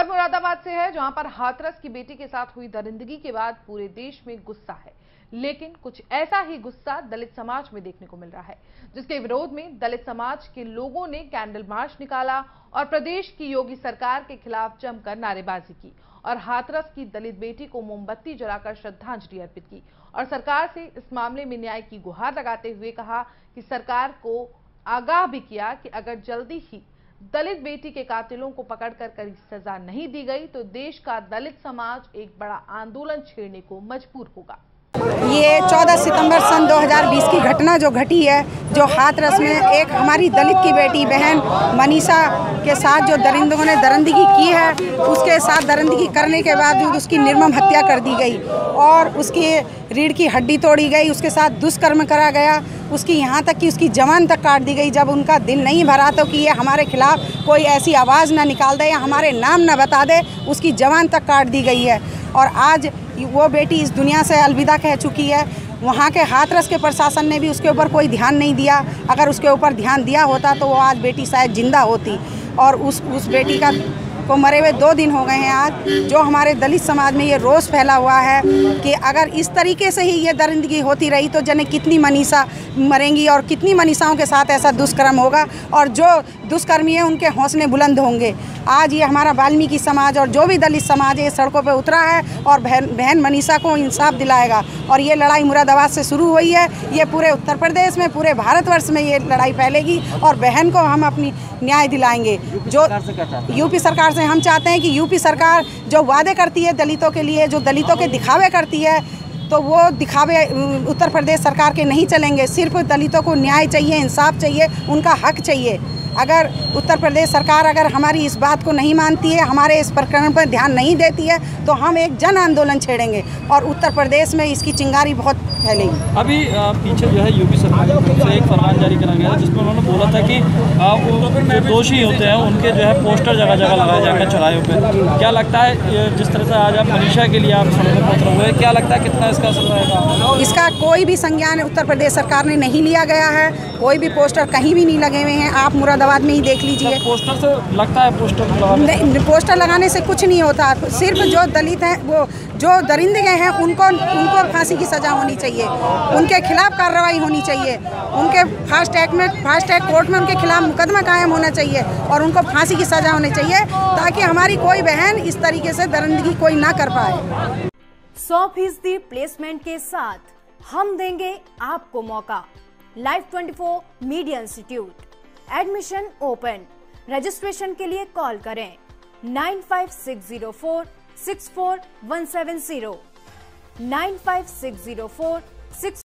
खबर मुरादाबाद से है, जहां पर हाथरस की बेटी के साथ हुई दरिंदगी के बाद पूरे देश में गुस्सा है। लेकिन कुछ ऐसा ही गुस्सा दलित समाज में देखने को मिल रहा है, जिसके विरोध में दलित समाज के लोगों ने कैंडल मार्च निकाला और प्रदेश की योगी सरकार के खिलाफ जमकर नारेबाजी की और हाथरस की दलित बेटी को मोमबत्ती जलाकर श्रद्धांजलि अर्पित की और सरकार से इस मामले में न्याय की गुहार लगाते हुए कहा कि सरकार को आगाह भी किया कि अगर जल्दी ही दलित बेटी के कातिलों को पकड़कर कड़ी सजा नहीं दी गई तो देश का दलित समाज एक बड़ा आंदोलन छेड़ने को मजबूर होगा। ये 14 सितंबर सन 2020 की घटना जो घटी है, जो हाथरस में एक हमारी दलित की बेटी बहन मनीषा के साथ जो दरिंदों ने दरिंदगी की है, उसके साथ दरिंदगी करने के बावजूद उसकी निर्मम हत्या कर दी गई और उसकी रीढ़ की हड्डी तोड़ी गई, उसके साथ दुष्कर्म करा गया, उसकी यहाँ तक कि उसकी जवान तक काट दी गई। जब उनका दिल नहीं भरा तो कि ये हमारे खिलाफ कोई ऐसी आवाज़ ना निकाल दे या हमारे नाम ना बता दे, उसकी जवान तक काट दी गई है। और आज वो बेटी इस दुनिया से अलविदा कह चुकी है। वहाँ के हाथरस के प्रशासन ने भी उसके ऊपर कोई ध्यान नहीं दिया। अगर उसके ऊपर ध्यान दिया होता तो वो आज बेटी शायद जिंदा होती। और उस बेटी को मरे हुए 2 दिन हो गए हैं आज। जो हमारे दलित समाज में ये रोष फैला हुआ है कि अगर इस तरीके से ही ये दरिंदगी होती रही तो जाने कितनी मनीषा मरेंगी और कितनी मनीषाओं के साथ ऐसा दुष्कर्म होगा और जो दुष्कर्मी है उनके हौसले बुलंद होंगे। आज ये हमारा वाल्मीकि समाज और जो भी दलित समाज है सड़कों पे उतरा है और बहन मनीषा को इंसाफ दिलाएगा। और ये लड़ाई मुरादाबाद से शुरू हुई है, ये पूरे उत्तर प्रदेश में, पूरे भारतवर्ष में ये लड़ाई फैलेगी और बहन को हम अपनी न्याय दिलाएंगे। जो यूपी सरकार से हम चाहते हैं कि यूपी सरकार जो वादे करती है दलितों के लिए, जो दलितों के दिखावे करती है, तो वो दिखावे उत्तर प्रदेश सरकार के नहीं चलेंगे। सिर्फ दलितों को न्याय चाहिए, इंसाफ चाहिए, उनका हक चाहिए। अगर उत्तर प्रदेश सरकार अगर हमारी इस बात को नहीं मानती है, हमारे इस प्रकरण पर ध्यान नहीं देती है, तो हम एक जन आंदोलन छेड़ेंगे और उत्तर प्रदेश में इसकी चिंगारी बहुत फैलेगी। अभी पीछे जो है यूपी सरकार की तरफ से एक फरमान जारी करा गया जिसमें उन्होंने बोला था कि जो दोषी होते हैं उनके जो है पोस्टर जगह जगह लगाए जाएंगे चौराहों पे। क्या लगता है जिस तरह से आज आप मनीषा के लिए आप सड़क पर उतरे हुए, क्या लगता है कितना इसका असर रहेगा? इसका कोई भी संज्ञान उत्तर प्रदेश सरकार ने नहीं लिया गया है। कोई भी पोस्टर कहीं भी नहीं लगे हुए हैं। आप मुरादाबाद में ही देख लीजिए। पोस्टर से लगता है पोस्टर लगाने से कुछ नहीं होता। सिर्फ जो दलित हैं, वो जो दरिंदे हैं, उनको फांसी की सजा होनी चाहिए, उनके खिलाफ कार्रवाई होनी चाहिए, उनके फास्ट ट्रैक कोर्ट में उनके खिलाफ मुकदमा कायम होना चाहिए और उनको फांसी की सजा होनी चाहिए ताकि हमारी कोई बहन इस तरीके से दरिंदगी कोई ना कर पाए। 100% प्लेसमेंट के साथ हम देंगे आपको मौका। Live 24 media institute, admission open. Registration के लिए कॉल करें 95604 64170 95604